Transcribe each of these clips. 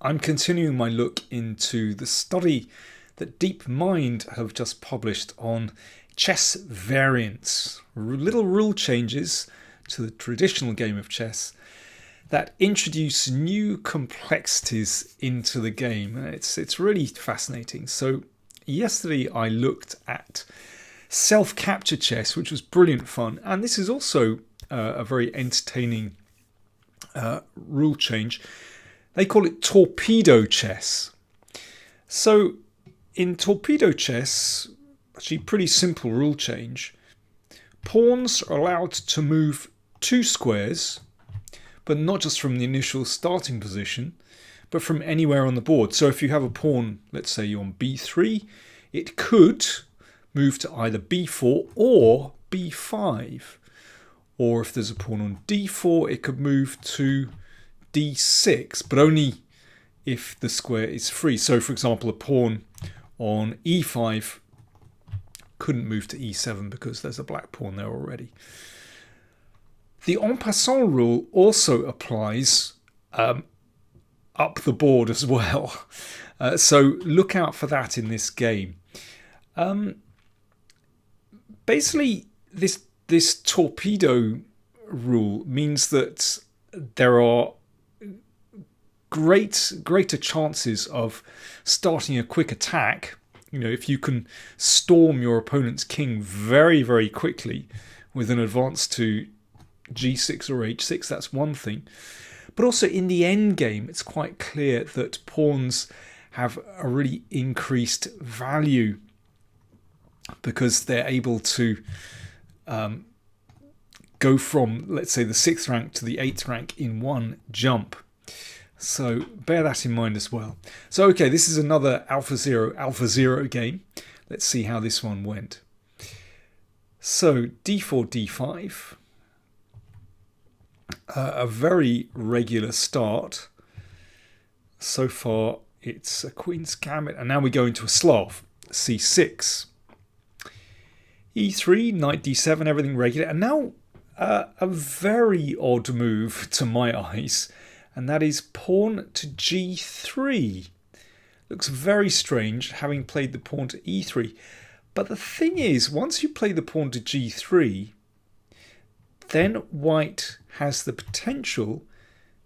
I'm continuing my look into the study that DeepMind have just published on chess variants, little rule changes to the traditional game of chess that introduce new complexities into the game. It's really fascinating. So yesterday I looked at self-capture chess, which was brilliant fun, and this is also a very entertaining rule change. They call it Torpedo Chess. So in Torpedo Chess, actually pretty simple rule change, pawns are allowed to move 2 squares, but not just from the initial starting position, but from anywhere on the board. So if you have a pawn, let's say you're on b3, it could move to either b4 or b5. Or if there's a pawn on d4, it could move to d6, but only if the square is free. So for example, a pawn on e5 couldn't move to e7 because there's a black pawn there already. The en passant rule also applies up the board as well. So look out for that in this game. Basically, this torpedo rule means that there are greater chances of starting a quick attack. You know, if you can storm your opponent's king very, very quickly with an advance to g6 or h6, that's one thing. But also in the end game, it's quite clear that pawns have a really increased value because they're able to go from, let's say, the 6th rank to the 8th rank in one jump. So bear that in mind as well. So okay, this is another AlphaZero game. Let's see how this one went. So d4, d5. A very regular start. So far it's a Queen's Gambit, and now we go into a Slav. c6. e3, knight d7, everything regular. And now a very odd move to my eyes, and that is pawn to g3. Looks very strange having played the pawn to e3. But the thing is, once you play the pawn to g3, then white has the potential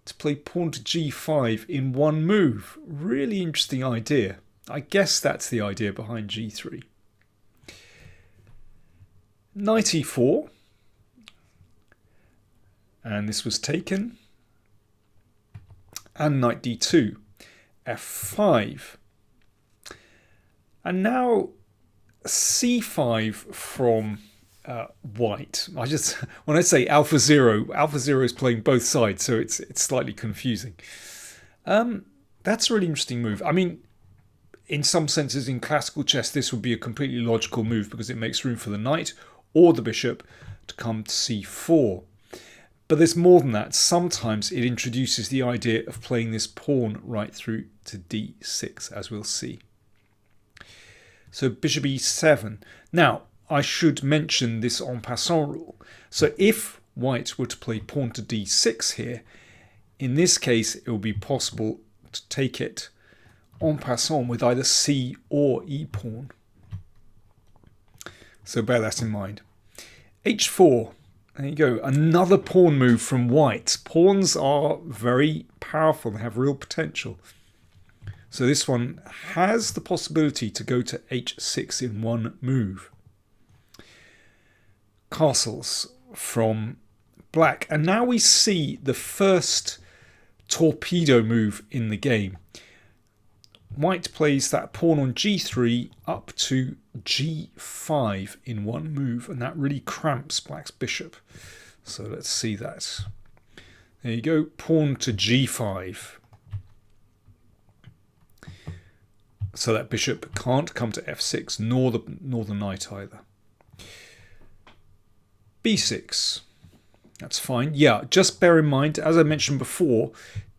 to play pawn to g5 in one move. Really interesting idea. I guess that's the idea behind g3. Knight e4. And this was taken. And knight d2. f5. And now c5 from white. When I say AlphaZero is playing both sides, so it's slightly confusing. That's a really interesting move. I mean, in some senses, in classical chess, this would be a completely logical move because it makes room for the knight or the bishop to come to c4. But there's more than that. Sometimes it introduces the idea of playing this pawn right through to d6, as we'll see. So bishop e7. Now, I should mention this en passant rule. So if white were to play pawn to d6 here, in this case it will be possible to take it en passant with either c or e pawn. So bear that in mind. h4. There you go. Another pawn move from white. Pawns are very powerful. They have real potential. So this one has the possibility to go to h6 in one move. Castles from black. And now we see the first torpedo move in the game. White plays that pawn on g3 up to g5 in one move, and that really cramps black's bishop. So let's see that. There you go, pawn to g5. So that bishop can't come to f6, nor the knight either. b6. That's fine. Yeah, just bear in mind, as I mentioned before,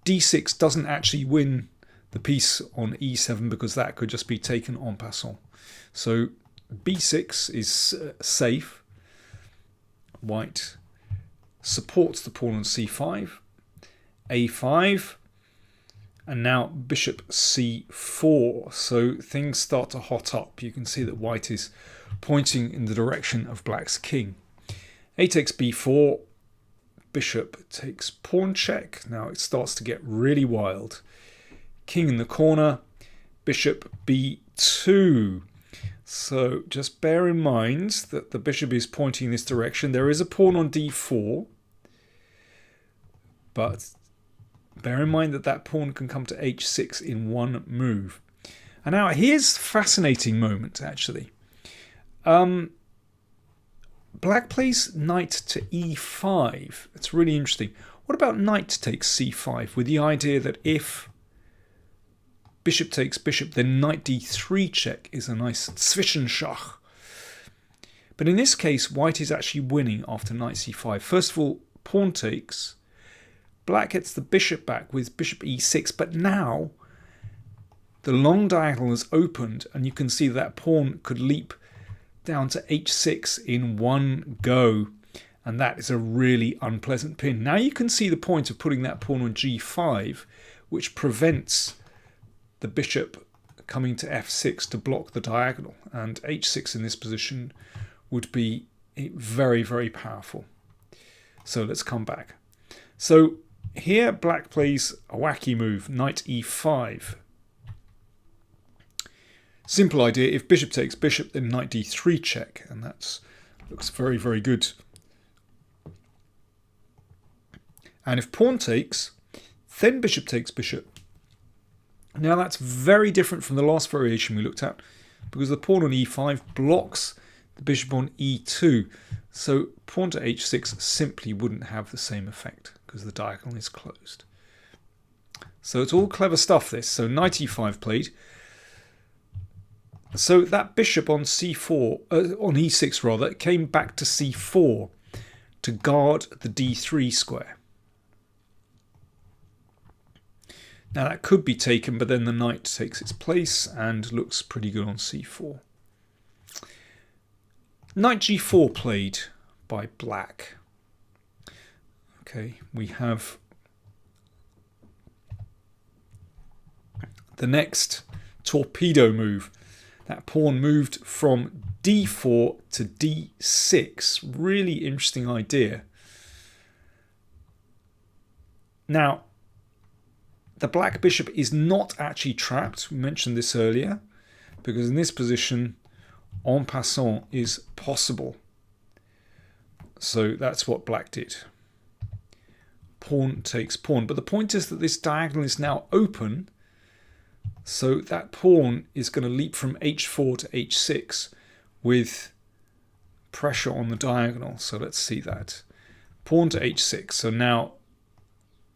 d6 doesn't actually win the piece on e7 because that could just be taken en passant. So b6 is safe. White supports the pawn on c5. a5. And now bishop c4. So things start to hot up. You can see that white is pointing in the direction of black's king. A takes b4. Bishop takes pawn check. Now it starts to get really wild. King in the corner. Bishop b2. So just bear in mind that the bishop is pointing in this direction. There is a pawn on d4. But bear in mind that that pawn can come to h6 in one move. And now here's a fascinating moment, actually. Black plays knight to e5. It's really interesting. What about knight takes c5 with the idea that if bishop takes bishop, then knight d3 check is a nice Zwischenschach. But in this case, white is actually winning after knight c5. First of all, pawn takes. Black gets the bishop back with bishop e6, but now the long diagonal is opened and you can see that pawn could leap down to h6 in one go, and that is a really unpleasant pin. Now you can see the point of putting that pawn on g5, which prevents the bishop coming to f6 to block the diagonal, and h6 in this position would be very, very powerful. So let's come back. So here black plays a wacky move, knight e5. Simple idea, if bishop takes bishop, then knight d3 check, and that looks very, very good. And if pawn takes, then bishop takes bishop. Now that's very different from the last variation we looked at, because the pawn on e5 blocks the bishop on e2. So pawn to h6 simply wouldn't have the same effect, because the diagonal is closed. So it's all clever stuff, this. So knight e5 played. So that bishop on c4, on e6 rather, came back to c4 to guard the d3 square. Now that could be taken, but then the knight takes its place and looks pretty good on c4. Knight g4 played by black. Okay, we have the next torpedo move. That pawn moved from d4 to d6. Really interesting idea. Now, the black bishop is not actually trapped. We mentioned this earlier, because in this position, en passant is possible. So that's what black did. Pawn takes pawn. But the point is that this diagonal is now open. So that pawn is going to leap from h4 to h6 with pressure on the diagonal. So let's see that. Pawn to h6. So now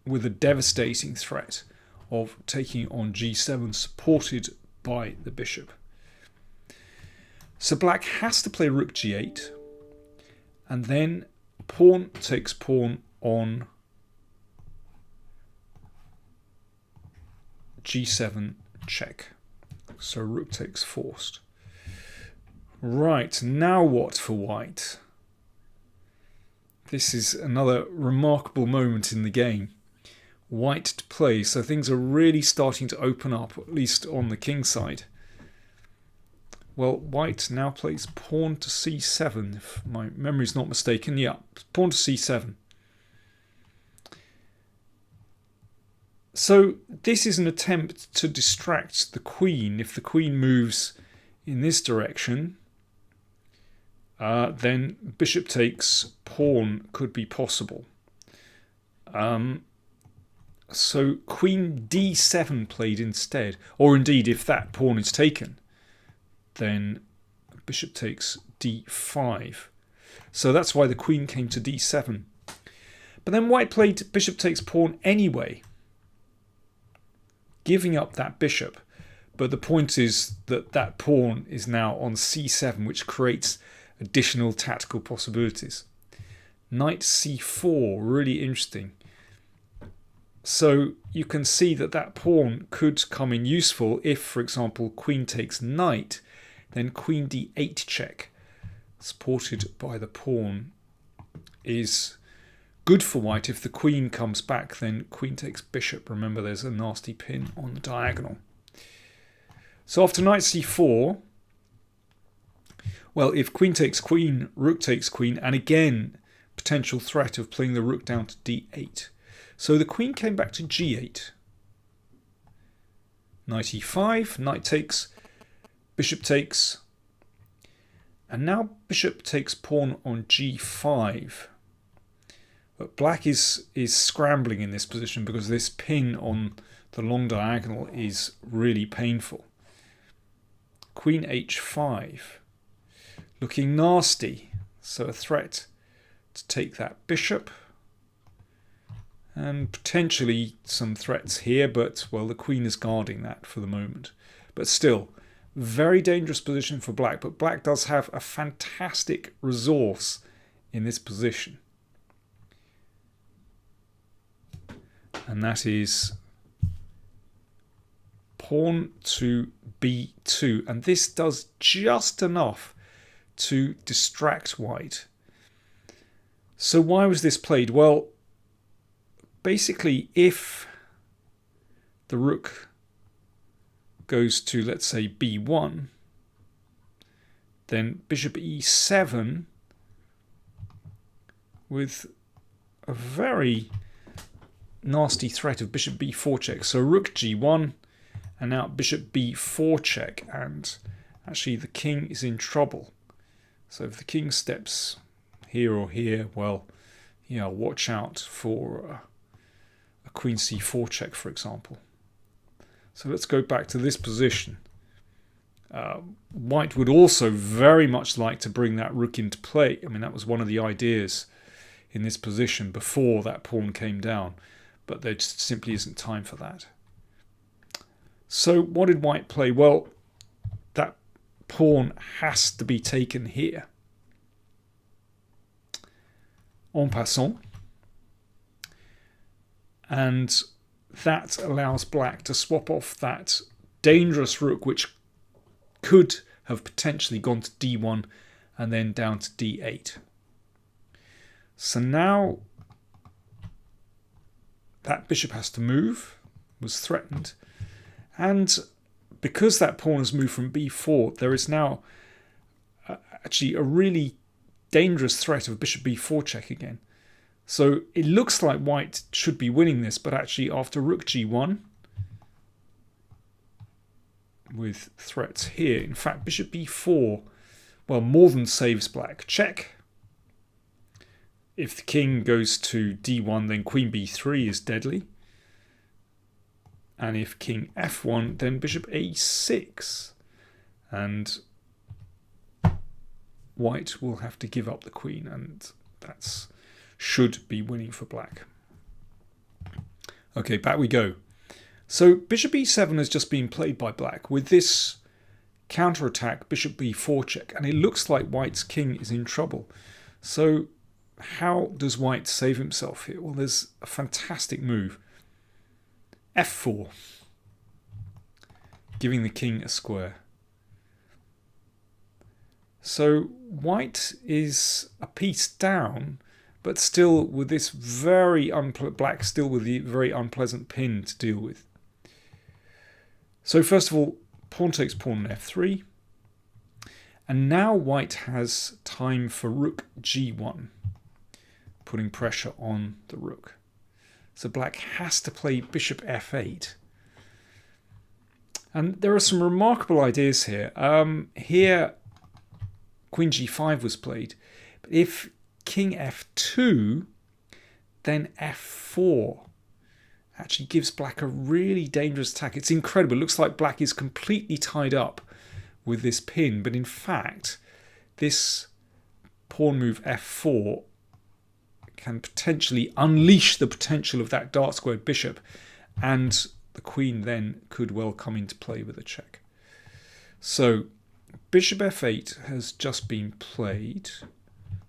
with a devastating threat of taking on g7 supported by the bishop. So black has to play rook g8 and then pawn takes pawn on g7 check. So rook takes forced. Right, now what for white? This is another remarkable moment in the game. White to play, so things are really starting to open up, at least on the king side. Well, white now plays pawn to c7, if my memory is not mistaken. Yeah, pawn to c7. So this is an attempt to distract the queen. If the queen moves in this direction, then bishop takes pawn could be possible. So queen d7 played instead. Or indeed, if that pawn is taken, then bishop takes d5. So that's why the queen came to d7. But then white played bishop takes pawn anyway, giving up that bishop. But the point is that that pawn is now on c7, which creates additional tactical possibilities. Knight c4, really interesting. So you can see that that pawn could come in useful if, for example, queen takes knight, then queen d8 check, supported by the pawn, is good for white. If the queen comes back, then queen takes bishop. Remember, there's a nasty pin on the diagonal. So after knight c4, well, if queen takes queen, rook takes queen, and again, potential threat of playing the rook down to d8. So the queen came back to g8. Knight e5, knight takes, bishop takes, and now bishop takes pawn on g5. But black is scrambling in this position because this pin on the long diagonal is really painful. Queen h5, looking nasty, so a threat to take that bishop. And potentially some threats here, but, well, the queen is guarding that for the moment. But still, very dangerous position for black. But black does have a fantastic resource in this position. And that is pawn to b2. And this does just enough to distract white. So why was this played? Well, basically, if the rook goes to, let's say, b1, then bishop e7 with a very nasty threat of bishop b4 check. So rook g1 and now bishop b4 check, and actually the king is in trouble. So if the king steps here or here, well, yeah, watch out for a queen c4 check, for example. So let's go back to this position. White would also very much like to bring that rook into play. I mean, that was one of the ideas in this position before that pawn came down, but there just simply isn't time for that. So what did white play? Well, that pawn has to be taken here. En passant. And that allows black to swap off that dangerous rook, which could have potentially gone to d1 and then down to d8. So now that bishop has to move, was threatened. And because that pawn has moved from b4, there is now actually a really dangerous threat of bishop b4 check again. So it looks like white should be winning this, but actually after rook g1, with threats here, in fact bishop b4, well, more than saves black. Check. If the king goes to d1, then queen b3 is deadly. And if king f1, then bishop a6. And white will have to give up the queen, and that's should be winning for black. Okay, back we go. So bishop e7 has just been played by black with this counterattack, bishop b4 check, and it looks like white's king is in trouble. So how does white save himself here? Well, there's a fantastic move. f4, giving the king a square. So white is a piece down, but still with this black still with the very unpleasant pin to deal with. So first of all, pawn takes pawn on f3, and now white has time for rook g1, putting pressure on the rook. So black has to play bishop f8. And there are some remarkable ideas here. Here, queen g5 was played. But if king f2, then f4 actually gives black a really dangerous attack. It's incredible. It looks like black is completely tied up with this pin. But in fact, this pawn move f4 can potentially unleash the potential of that dark squared bishop, and the queen then could well come into play with a check. So bishop f8 has just been played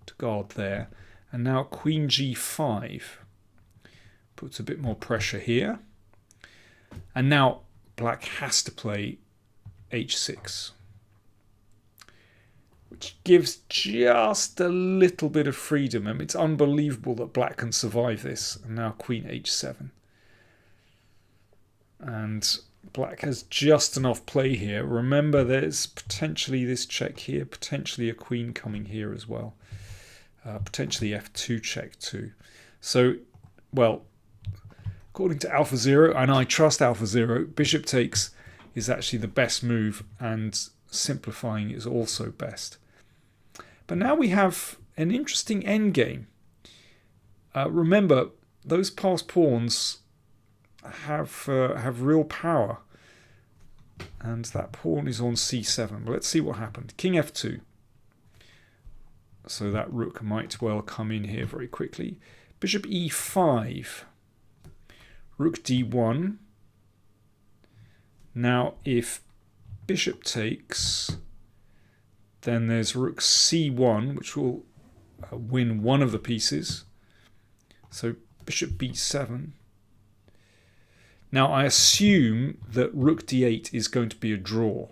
to guard there, and now queen g5 puts a bit more pressure here, and now black has to play h6. which gives just a little bit of freedom. I mean, it's unbelievable that black can survive this. And now queen h7. And black has just enough play here. Remember, there's potentially this check here, potentially a queen coming here as well. Potentially f2 check too. So, well, according to AlphaZero, and I trust AlphaZero, bishop takes is actually the best move, and simplifying is also best. But now we have an interesting endgame. Remember, those passed pawns have real power, and that pawn is on c7. But let's see what happened. King f2. So that rook might well come in here very quickly. Bishop e5. Rook d1. Now if bishop takes, then there's rook c1, which will win one of the pieces. So bishop b7. Now I assume that rook d8 is going to be a draw.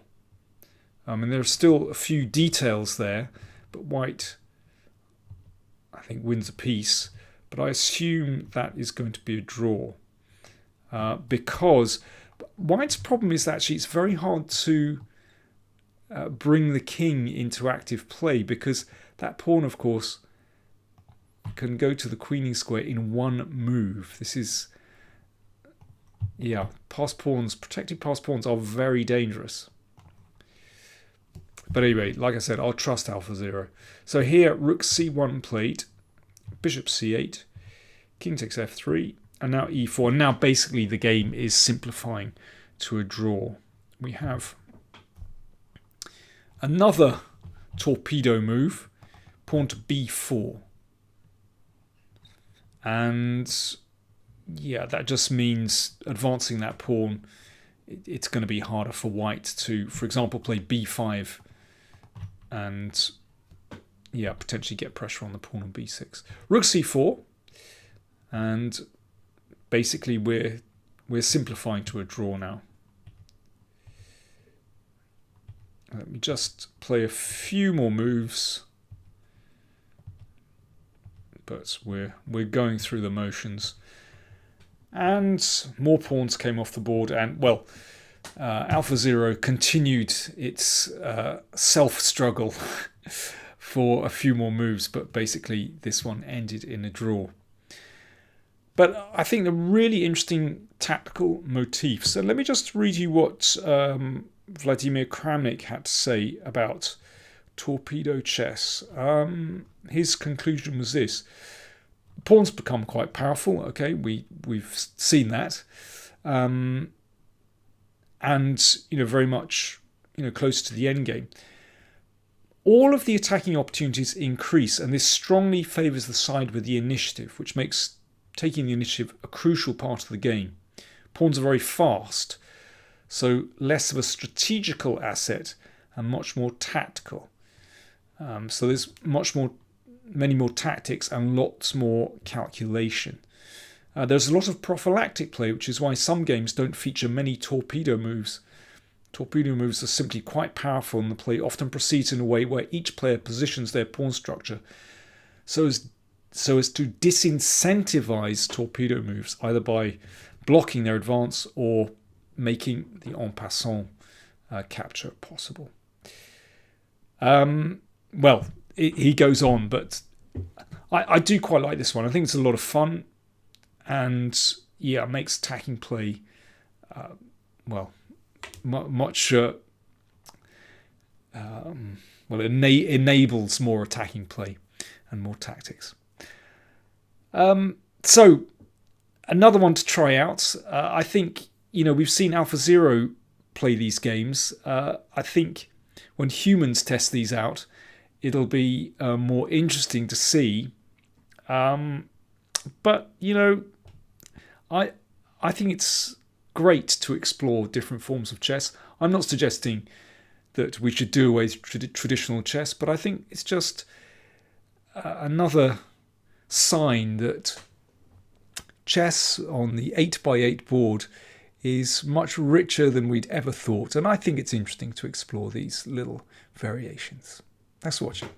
And there are still a few details there, but white, I think, wins a piece. But I assume that is going to be a draw. Because white's problem is that actually it's very hard to bring the king into active play, because that pawn, of course, can go to the queening square in one move. This is, yeah, passed pawns, protected passed pawns are very dangerous. But anyway, like I said, I'll trust AlphaZero. So here, rook c1 played, bishop c8, king takes f3, and now e4. And now basically the game is simplifying to a draw. We have another torpedo move, pawn to b4. And yeah, that just means advancing that pawn. It's going to be harder for white to, for example, play b5 and, yeah, potentially get pressure on the pawn on b6. Rook c4, and basically we're simplifying to a draw now. Let me just play a few more moves, but we're going through the motions. And more pawns came off the board, and well, AlphaZero continued its self-struggle for a few more moves, but basically this one ended in a draw. But I think a really interesting tactical motif. So let me just read you what Vladimir Kramnik had to say about Torpedo Chess. His conclusion was this: pawns become quite powerful. Okay, we've seen that, and very much close to the end game. All of the attacking opportunities increase, and this strongly favours the side with the initiative, which makes taking the initiative a crucial part of the game. Pawns are very fast, so less of a strategical asset and much more tactical. So there's many more tactics and lots more calculation. There's a lot of prophylactic play, which is why some games don't feature many torpedo moves. Torpedo moves are simply quite powerful, and the play often proceeds in a way where each player positions their pawn structure so as to disincentivize torpedo moves, either by blocking their advance or making the en passant capture possible. Well, he goes on, but I do quite like this one. I think it's a lot of fun, and yeah, it makes attacking play much enables more attacking play and more tactics. So another one to try out. I think we've seen AlphaZero play these games. I think when humans test these out, it'll be more interesting to see. But I think it's great to explore different forms of chess. I'm not suggesting that we should do away with traditional chess, but I think it's just another sign that chess on the 8x8 board is much richer than we'd ever thought, and I think it's interesting to explore these little variations. Thanks for watching.